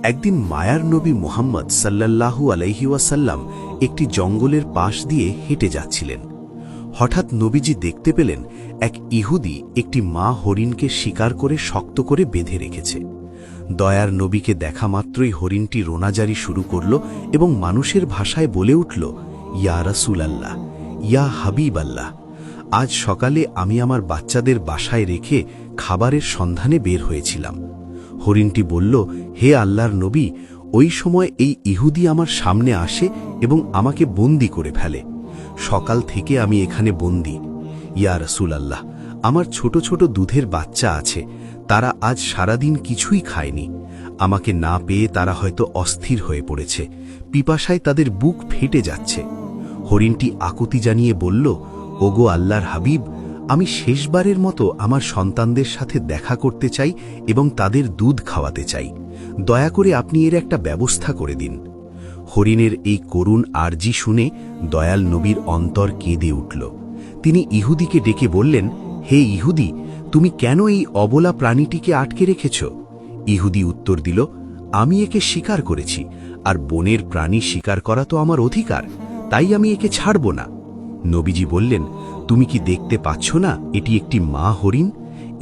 একদিন মায়ার নবী মুহাম্মদ সাল্লাল্লাহু আলাইহি ওয়াসাল্লাম একটি জঙ্গলের পাশ দিয়ে হেঁটে যাচ্ছিলেন। হঠাৎ নবীজি দেখতে পেলেন এক ইহুদি একটি মা হরিণকে শিকার করে শক্ত করে বেঁধে রেখেছে। দয়ার নবীকে দেখা মাত্রই হরিণটি রোনাজারি শুরু করল এবং মানুষের ভাষায় বলে উঠল, ইয়া রাসূলাল্লাহ, ইয়া হাবিব আল্লাহ, আজ সকালে আমি আমার বাচ্চাদের বাসায় রেখে খাবারের সন্ধানে বের হয়েছিলাম। হরিণটি বলল, হে আল্লাহর নবী, ওই সময় এই ইহুদি আমার সামনে আসে এবং আমাকে বন্দী করে ফেলে। সকাল থেকে আমি এখানে বন্দী। ইয়া রাসূলাল্লাহ, আমার ছোট ছোট দুধের বাচ্চা আছে, তারা আজ সারাদিন কিছুই খায়নি। আমাকে না পেয়ে তারা হয়তো অস্থির হয়ে পড়েছে, পিপাসায় তাদের বুক ফেটে যাচ্ছে। হরিণটি আকুতি জানিয়ে বলল, ওগো আল্লাহর হাবিব, আমি শেষবারের মতো আমার সন্তানদের সাথে দেখা করতে চাই এবং তাদের দুধ খাওয়াতে চাই। দয়া করে আপনি এর একটা ব্যবস্থা করে দিন। হরিণের এই করুণ আর্জি শুনে দয়াল নবীর অন্তর কেঁদে উঠল। তিনি ইহুদিকে ডেকে বললেন, হে ইহুদি, তুমি কেন এই অবলা প্রাণীটিকে আটকে রেখেছ? ইহুদি উত্তর দিল, আমি একে শিকার করেছি, আর বনের প্রাণী শিকার করা তো আমার অধিকার, তাই আমি একে ছাড়ব না। নবীজি বললেন, তুমি কি দেখতে পাচ্ছ না এটি একটি মা হরিণ?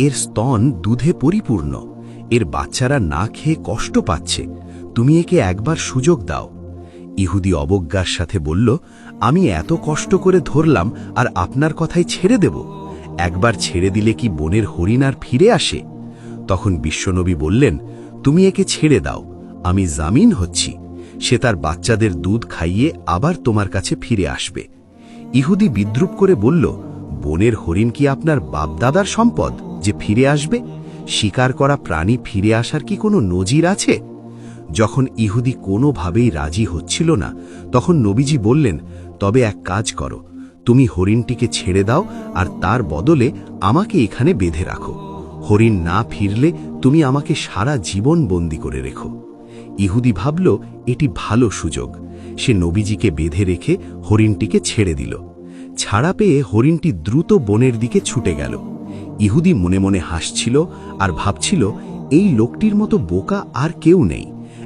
এর স্তন দুধে পরিপূর্ণ, এর বাচ্চারা না খেয়ে কষ্ট পাচ্ছে, তুমি একে একবার সুযোগ দাও। ইহুদি অবজ্ঞার সাথে বলল, আমি এত কষ্ট করে ধরলাম আর আপনার কথাই ছেড়ে দেব? একবার ছেড়ে দিলে কি বনের হরিণ আর ফিরে আসে? তখন বিশ্বনবী বললেন, তুমি একে ছেড়ে দাও, আমি জামিন হচ্ছি, সে তার বাচ্চাদের দুধ খাইয়ে আবার তোমার কাছে ফিরে আসবে। ইহুদি বিদ্রুপ করে বলল, বনের হরিণ কি আপনার বাপদাদার সম্পদ যে ফিরে আসবে? শিকার করা প্রাণী ফিরে আসার কি কোনো নজির আছে? যখন ইহুদি কোনোভাবেই রাজি হচ্ছিল না, তখন নবীজি বললেন, তবে এক কাজ করো, তুমি হরিণটিকে ছেড়ে দাও আর তার বদলে আমাকে এখানে বেঁধে রাখো। হরিণ না ফিরলে তুমি আমাকে সারা জীবন বন্দী করে রেখো। ইহুদি ভাবল এটি ভালো সুযোগ। সে নবীজিকে বেঁধে রেখে হরিণটিকে ছেড়ে দিল। ছাড়া পেয়ে হরিণটি দ্রুত বনের দিকে ছুটে গেল। ইহুদি মনে মনে হাসছিল আর ভাবছিল, এই লোকটির মতো বোকা আর কেউ নেই,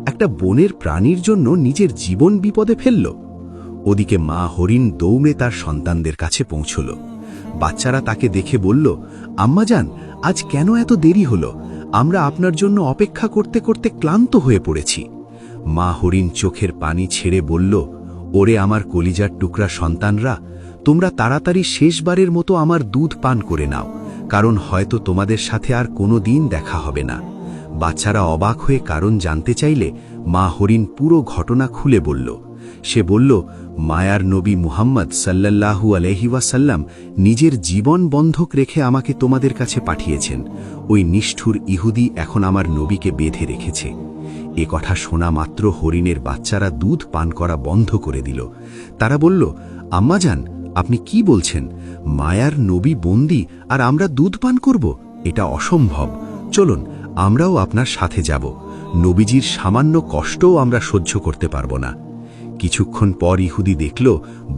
একটা বনের প্রাণীর জন্য নিজের জীবন বিপদে ফেলল। ওদিকে মা হরিণ দৌড়ে তার সন্তানদের কাছে পৌঁছল। বাচ্চারা তাকে দেখে বলল, আম্মাজান, আজ কেন এত দেরি হলো? আমরা আপনার জন্য অপেক্ষা করতে করতে ক্লান্ত হয়ে পড়েছি। মা হরিণ চোখের পানি ছেড়ে বলল, ওরে আমার কলিজার টুকরা সন্তানরা, তোমরা তাড়াতাড়ি শেষবারের মতো আমার দুধ পান করে নাও, কারণ হয়তো তোমাদের সাথে আর কোনো দিন দেখা হবে না। বাচ্চারা অবাক হয়ে কারণ জানতে চাইলে মা হরিণ পুরো ঘটনা খুলে বলল। সে বলল, মায়ার নবী মুহাম্মদ সাল্লাল্লাহু আলাইহি ওয়াসাল্লাম নিজের জীবন বন্ধক রেখে আমাকে তোমাদের কাছে পাঠিয়েছেন। ওই নিষ্ঠুর ইহুদি এখন আমার নবীকে বেঁধে রেখেছে। এ কথা শোনা মাত্র হরিণের বাচ্চারা দুধ পান করা বন্ধ করে দিল। তারা বলল, আম্মাজান, আপনি কি বলছেন? মায়ার নবী বন্দী আর আমরা দুধ পান করব? এটা অসম্ভব। চলুন, আমরাও আপনার সাথে যাব। নবীজির সামান্য কষ্টও আমরা সহ্য করতে পারব না। কিছুক্ষণ পর ইহুদি দেখল,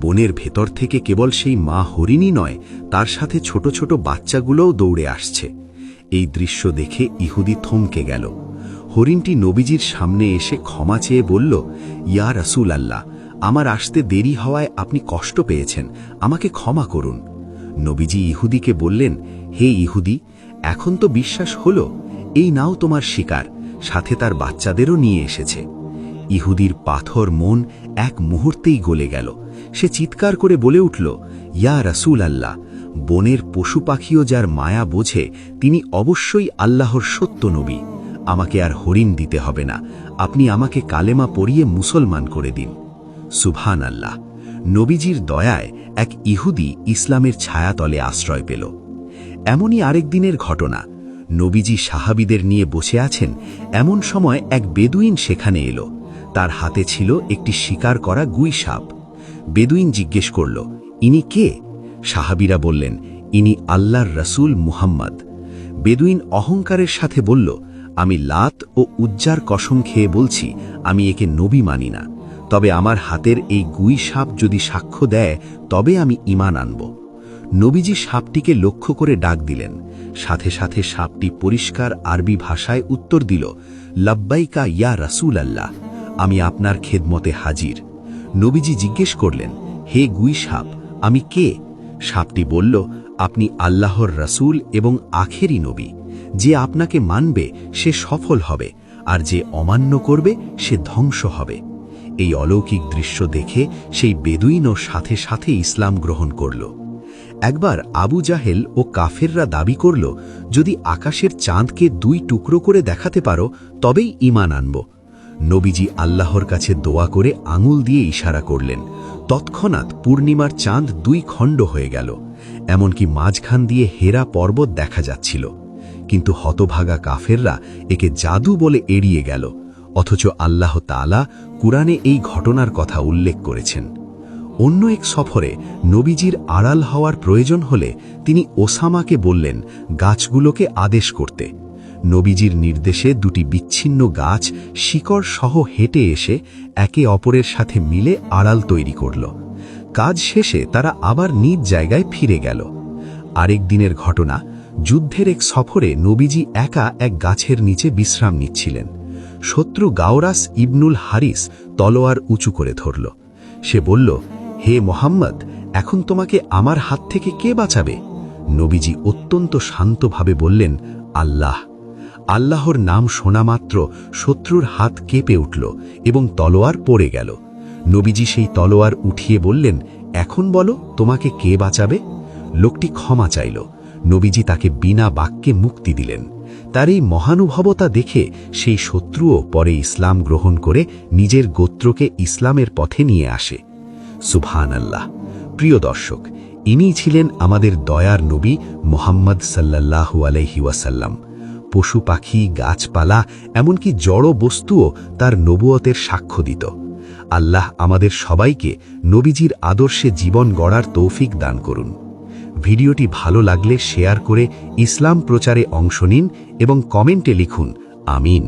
বনের ভেতর থেকে কেবল সেই মা হরিণই নয়, তার সাথে ছোট ছোট বাচ্চাগুলোও দৌড়ে আসছে। এই দৃশ্য দেখে ইহুদি থমকে গেল। হরিণটি নবীজির সামনে এসে ক্ষমা চেয়ে বলল, ইয়া রাসূলাল্লাহ, আমার আসতে দেরি হওয়ায় আপনি কষ্ট পেয়েছেন, আমাকে ক্ষমা করুন। নবীজি ইহুদিকে বললেন, হে ইহুদি, এখন তো বিশ্বাস হলো, এই নাও তোমার শিকার, সাথে তার বাচ্চাদেরও নিয়ে এসেছে। ইহুদির পাথর মন এক মুহূর্তেই গলে গেল। সে চিৎকার করে বলে উঠল, ইয়া রাসূলাল্লাহ, বনের পশু পাখিও যার মায়া বোঝে, তিনি অবশ্যই আল্লাহর সত্য নবী। আমাকে আর হরিণ দিতে হবে না, আপনি আমাকে কালেমা পড়িয়ে মুসলমান করে দিন। সুবহান আল্লাহ। নবীজির দয়ায় এক ইহুদি ইসলামের ছায়াতলে আশ্রয় পেল। এমনই আরেক দিনের ঘটনা। নবীজি সাহাবীদের নিয়ে বসে আছেন, এমন সময় এক বেদুইন সেখানে এলো। তার হাতে ছিল একটি শিকার করা গুই সাপ। বেদুইন জিজ্ঞেস করল, ইনি কে? সাহাবীরা বললেন, ইনি আল্লাহর রাসূল মুহাম্মদ। বেদুইন অহংকারের সাথে বলল, আমি লাত ও উজ্জার কসম খেয়ে বলছি, আমি একে নবী মানি না, তবে আমার হাতের এই গুই সাপ যদি সাক্ষ্য দেয় তবে আমি ঈমান আনব। নবীজি সাপটিকে লক্ষ্য করে ডাক দিলেন। সাথে সাথে সাপটি পরিষ্কার আরবি ভাষায় উত্তর দিল, লাব্বাইকা ইয়া রাসূল আল্লাহ, আমি আপনার খেদমতে হাজির। নবীজি জিজ্ঞেস করলেন, হে গুই সাপ, আমি কে? সাপটি বলল, আপনি আল্লাহর রাসূল এবং আখেরি নবী। যে আপনাকে মানবে সে সফল হবে, আর যে অমান্য করবে সে ধ্বংস হবে। এই অলৌকিক দৃশ্য দেখে সেই বেদুইনও সাথে সাথে ইসলাম গ্রহণ করল। একবার আবু জাহেল ও কাফেররা দাবি করল, যদি আকাশের চাঁদকে 2 টুকরো করে দেখাতে পারো তবেই ঈমান আনব। নবীজি আল্লাহর কাছে দোয়া করে আঙুল দিয়ে ইশারা করলেন। তৎক্ষণাৎ পূর্ণিমার চাঁদ 2 খণ্ড হয়ে গেল, এমনকি মাঝখান দিয়ে হেরা পর্বত দেখা যাচ্ছিল। কিন্তু হতভাগা কাফেররা একে জাদু বলে এড়িয়ে গেল, অথচ আল্লাহ তাআলা কুরআনে এই ঘটনার কথা উল্লেখ করেছেন। অন্য এক সফরে নবীজির আড়াল হওয়ার প্রয়োজন হলে তিনি ওসামাকে বললেন গাছগুলোকে আদেশ করতে। নবীজির নির্দেশে 2টি বিচ্ছিন্ন গাছ শিকড় সহ হেঁটে এসে একে অপরের সাথে মিলে আড়াল তৈরি করল। কাজ শেষে তারা আবার নিজ জায়গায় ফিরে গেল। আরেক দিনের ঘটনা, যুদ্ধের এক সফরে নবীজি একা এক গাছের নিচে বিশ্রাম নিচ্ছিলেন। শত্রু গাওরাস ইবনুল হারিস তলোয়ার উঁচু করে ধরল। সে বলল, হে মোহাম্মদ, এখন তোমাকে আমার হাত থেকে কে বাঁচাবে? নবীজি অত্যন্ত শান্তভাবে বললেন, আল্লাহ। আল্লাহর নাম শোনা মাত্র শত্রুর হাত কেঁপে উঠল এবং তলোয়ার পড়ে গেল। নবীজি সেই তলোয়ার উঠিয়ে বললেন, এখন বলো তোমাকে কে বাঁচাবে? লোকটি ক্ষমা চাইল। নবীজি তাকে বিনা বাক্যে মুক্তি দিলেন। তার এই মহানুভবতা দেখে সেই শত্রুও পরে ইসলাম গ্রহণ করে নিজের গোত্রকে ইসলামের পথে নিয়ে আসে। সুবহানাল্লাহ। প্রিয় দর্শক, ইনি ছিলেন আমাদের দয়ার নবী মুহাম্মদ সাল্লাল্লাহু আলাইহি ওয়াসাল্লাম। পশু পাখি, গাছপালা, এমনকি জড় বস্তুও তার নবুয়তের সাক্ষ্য দিত। আল্লাহ আমাদের সবাইকে নবীজির আদর্শে জীবন গড়ার তৌফিক দান করুন। ভিডিওটি ভালো লাগলে শেয়ার করে ইসলাম প্রচারে অংশ নিন এবং কমেন্টে লিখুন আমিন।